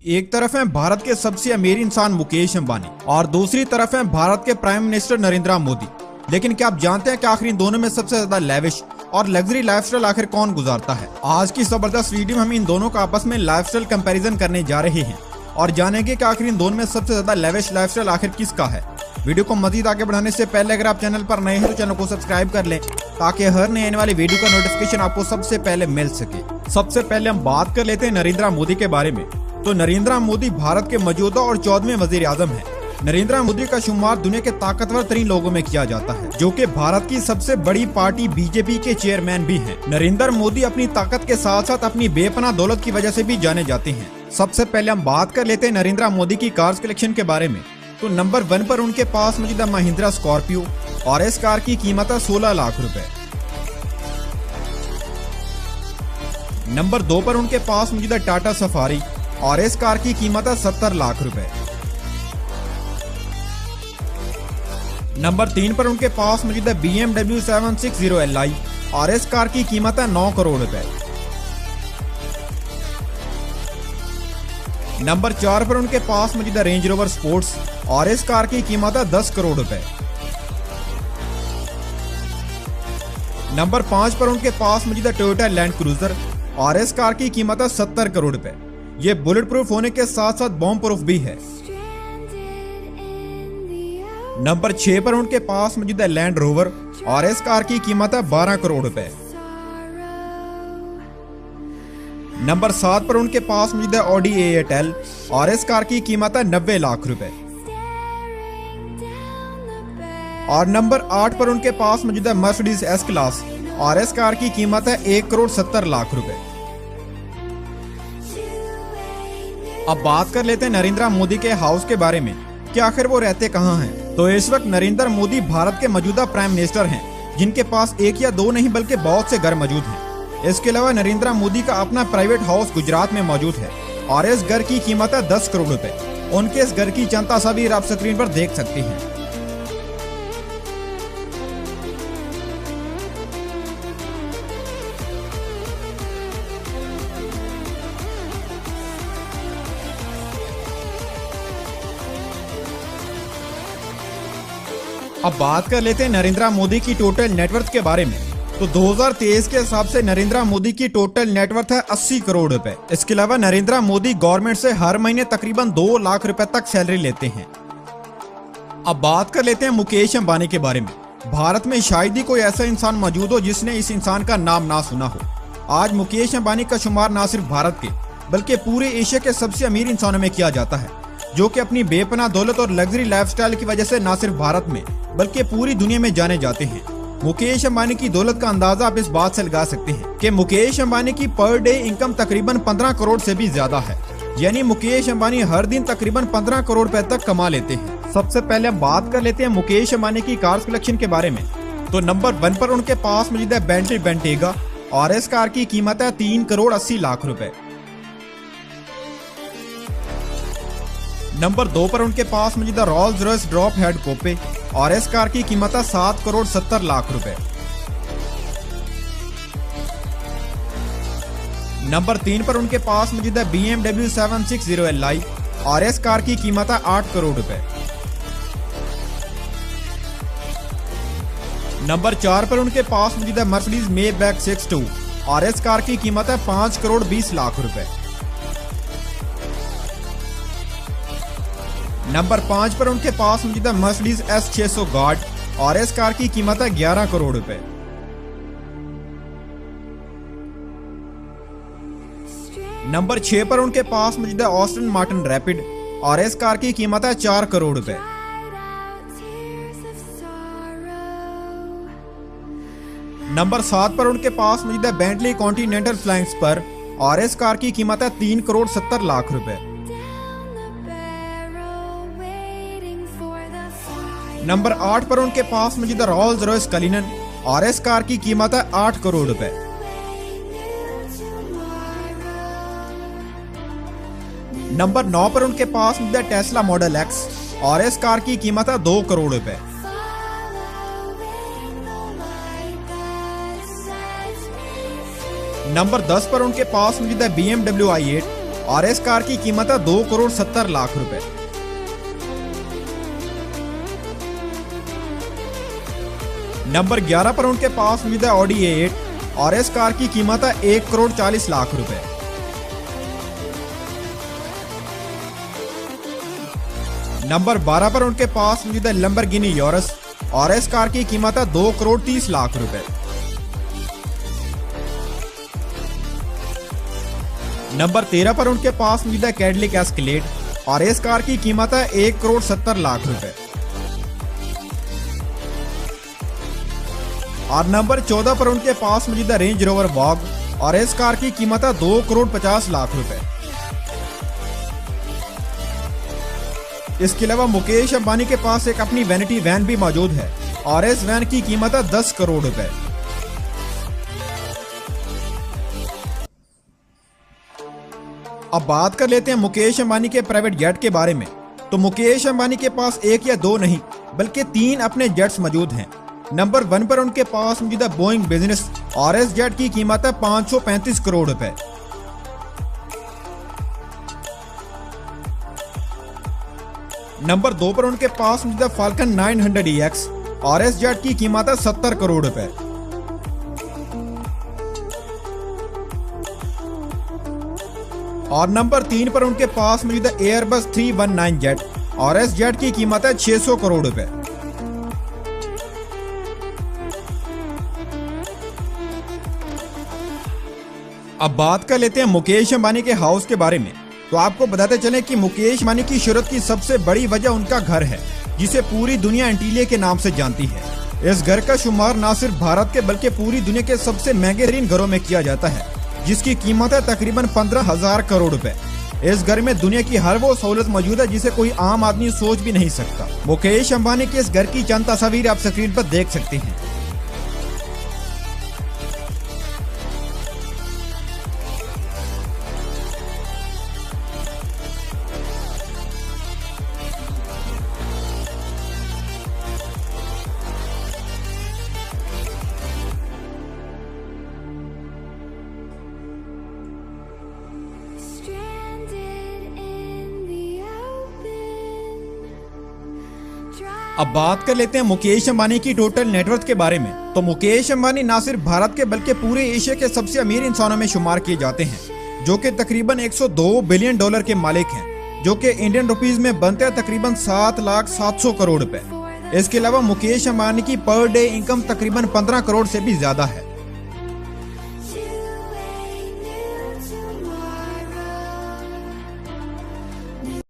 एक तरफ है भारत के सबसे अमीर इंसान मुकेश अंबानी और दूसरी तरफ है भारत के प्राइम मिनिस्टर नरेंद्र मोदी। लेकिन क्या आप जानते हैं कि आखिर इन दोनों में सबसे ज्यादा लेविश और लग्जरी लाइफस्टाइल आखिर कौन गुजारता है? आज की जबरदस्त वीडियो में हम इन दोनों का आपस में लाइफस्टाइल कंपैरिजन करने जा रहे हैं और जानेंगे कि आखिर इन दोनों में सबसे ज्यादा लेविश लाइफस्टाइल आखिर किसका है। वीडियो को मजीद आगे बढ़ाने से पहले अगर आप चैनल पर नए हैं तो चैनल को सब्सक्राइब कर लें ताकि हर नए आने वाली वीडियो का नोटिफिकेशन आपको सबसे पहले मिल सके। सबसे पहले हम बात कर लेते हैं नरेंद्र मोदी के बारे में। तो नरेंद्र मोदी भारत के मौजूदा और 14वें वजीर आजम है। नरेंद्र मोदी का शुमार दुनिया के ताकतवर तरीन लोगों में किया जाता है, जो कि भारत की सबसे बड़ी पार्टी बीजेपी के चेयरमैन भी हैं। नरेंद्र मोदी अपनी ताकत के साथ साथ अपनी बेपनाह दौलत की वजह से भी जाने जाते हैं। सबसे पहले हम बात कर लेते हैं नरेंद्र मोदी की कार्स कलेक्शन के बारे में। तो नंबर 1 पर उनके पास मौजूद है महिंद्रा स्कॉर्पियो और इस कार की कीमत है 16 लाख रुपए। नंबर 2 पर उनके पास मौजूद है टाटा सफारी और इस कार की कीमत है 70 लाख रुपए। नंबर 3 पर उनके पास मौजूद है BMW 760Li और इस कार की कीमत है 9 करोड़ रुपए। नंबर 4 पर उनके पास मौजूद है रेंज रोवर स्पोर्ट्स और इस कार की कीमत है 10 करोड़ रुपए। नंबर 5 पर उनके पास मौजूद है टोयोटा लैंड क्रूजर और इस कार की कीमत है 70 करोड़ रुपए। ये बुलेट प्रूफ होने के साथ साथ बॉम्ब प्रूफ भी है। नंबर 6 पर उनके पास मौजूद है लैंड रोवर और इस कार की कीमत है 12 करोड़ रुपए। नंबर 7 पर उनके पास मौजूद है ऑडी A8L और इस कार की कीमत है 90 लाख रुपए। और नंबर 8 पर उनके पास मौजूद है मर्सिडीज S क्लास और इस कार की कीमत है 1 करोड़ 70 लाख रुपए। अब बात कर लेते हैं नरेंद्र मोदी के हाउस के बारे में कि आखिर वो रहते कहाँ हैं। तो इस वक्त नरेंद्र मोदी भारत के मौजूदा प्राइम मिनिस्टर हैं, जिनके पास एक या दो नहीं बल्कि बहुत से घर मौजूद हैं। इसके अलावा नरेंद्र मोदी का अपना प्राइवेट हाउस गुजरात में मौजूद है और इस घर की कीमत है 10 करोड़ रुपए। उनके इस घर की चंद तस्वीर आप स्क्रीन पर देख सकते हैं। अब बात कर लेते हैं नरेंद्र मोदी की टोटल नेटवर्थ के बारे में। तो 2023 के हिसाब से नरेंद्र मोदी की टोटल नेटवर्थ है 80 करोड़ रुपए। इसके अलावा नरेंद्र मोदी गवर्नमेंट से हर महीने तकरीबन 2 लाख रुपए तक सैलरी लेते हैं। अब बात कर लेते हैं मुकेश अंबानी के बारे में। भारत में शायद ही कोई ऐसा इंसान मौजूद हो जिसने इस इंसान का नाम ना सुना हो। आज मुकेश अंबानी का शुमार न सिर्फ भारत के बल्कि पूरे एशिया के सबसे अमीर इंसानों में किया जाता है, जो कि अपनी बेपनाह दौलत और लग्जरी लाइफस्टाइल की वजह से न सिर्फ भारत में बल्कि पूरी दुनिया में जाने जाते हैं। मुकेश अंबानी की दौलत का अंदाजा आप इस बात से लगा सकते हैं कि मुकेश अंबानी की पर डे इनकम तकरीबन 15 करोड़ से भी ज्यादा है। यानी मुकेश अंबानी हर दिन तकरीबन 15 करोड़ रुपए तक कमा लेते हैं। सबसे पहले हम बात कर लेते हैं मुकेश अंबानी की कार्स कलेक्शन के बारे में। तो नंबर 1 पर उनके पास मौजूद है बेंटली बेंटेगा और इस कार की कीमत है 3 करोड़ 80 लाख रुपए। नंबर 2 पर उनके पास मौजूद है रोल्स रॉयस ड्रॉप हेड कोपे और इस कार की कीमत है 7 करोड़ 70 लाख रुपए। नंबर 3 पर उनके पास मौजूद है BMW 760Li और इस कार की कीमत है 8 करोड़ रुपए। नंबर 4 पर उनके पास मौजूद है मर्सिडीज मेबैक 62 और इस कार की कीमत है 5 करोड़ 20 लाख रुपए। नंबर 5 पर उनके पास मौजूद है मर्सिडीज S600 गार्ड और इस कार की कीमत है 11 करोड़ रुपए। नंबर 6 पर उनके पास मौजूद है ऑस्टन मार्टिन रैपिड और इस कार की कीमत है 4 करोड़ रुपए। नंबर 7 पर उनके पास मौजूद है बेंटली कॉन्टिनेंटल फ्लाइंग स्पर और इस कार की कीमत है 3 करोड़ 70 लाख रुपए। नंबर 8 पर उनके पास मौजूद है रोल्स रॉयस कलिनन और इस कार की कीमत है 8 करोड़ रुपए। नंबर 9 पर उनके पास मौजूद है टेस्ला मॉडल X और इस कार की कीमत है 2 करोड़ रुपए। नंबर 10 पर उनके पास मौजूद है BMW i8 और इस कार की कीमत है 2 करोड़ 70 लाख रुपए। नंबर 11 पर उनके पास मौजूद है ऑडी A8 और इस कार की कीमत है 1 करोड़ 40 लाख रुपए। नंबर 12 पर उनके पास मौजूद है लैम्बोर्गिनी यूरस और इस कार की कीमत है 2 करोड़ 30 लाख रुपए। नंबर 13 पर उनके पास मौजूद है कैडिलैक एस्केलेड और इस कार की कीमत है 1 करोड़ 70 लाख रुपए। और नंबर 14 पर उनके पास मौजूद है रेंज रोवर वॉग और इस कार की कीमत है 2 करोड़ 50 लाख रुपए। इसके अलावा मुकेश अंबानी के पास एक अपनी वैनिटी वैन भी मौजूद है और इस वैन की कीमत है 10 करोड़ रुपए। अब बात कर लेते हैं मुकेश अंबानी के प्राइवेट जेट के बारे में। तो मुकेश अंबानी के पास एक या दो नहीं बल्कि 3 अपने जेट्स मौजूद हैं। नंबर 1 पर उनके पास मौजूद है बोइंग बिजनेस और इस जेट की कीमत है 535 करोड़ रुपए। नंबर 2 पर उनके पास मौजूद है फाल्कन 900EX और इस जेट की कीमत है 70 करोड़ रुपए। और नंबर 3 पर उनके पास मौजूद है एयरबस 319 जेट और इस जेट की कीमत है 600 करोड़ रुपए। अब बात कर लेते हैं मुकेश अंबानी के हाउस के बारे में। तो आपको बताते चलें कि मुकेश अंबानी की शोहरत की सबसे बड़ी वजह उनका घर है, जिसे पूरी दुनिया एंटीलिया के नाम से जानती है। इस घर का शुमार न सिर्फ भारत के बल्कि पूरी दुनिया के सबसे महंगे तरीन घरों में किया जाता है, जिसकी कीमत है तकरीबन 15,000 करोड़ रुपए। इस घर में दुनिया की हर वो सहूलत मौजूद है जिसे कोई आम आदमी सोच भी नहीं सकता। मुकेश अंबानी के इस घर की चंद तस्वीर आप स्क्रीन पर देख सकते हैं। अब बात कर लेते हैं मुकेश अंबानी की टोटल नेटवर्थ के बारे में। तो मुकेश अंबानी न सिर्फ भारत के बल्कि पूरे एशिया के सबसे अमीर इंसानों में शुमार किए जाते हैं, जो कि तकरीबन 102 बिलियन डॉलर के मालिक हैं, जो कि इंडियन रुपीस में बनते हैं तकरीबन 7,700 करोड़ रुपए। इसके अलावा मुकेश अंबानी की पर डे इनकम तकरीबन 15 करोड़ से भी ज्यादा है।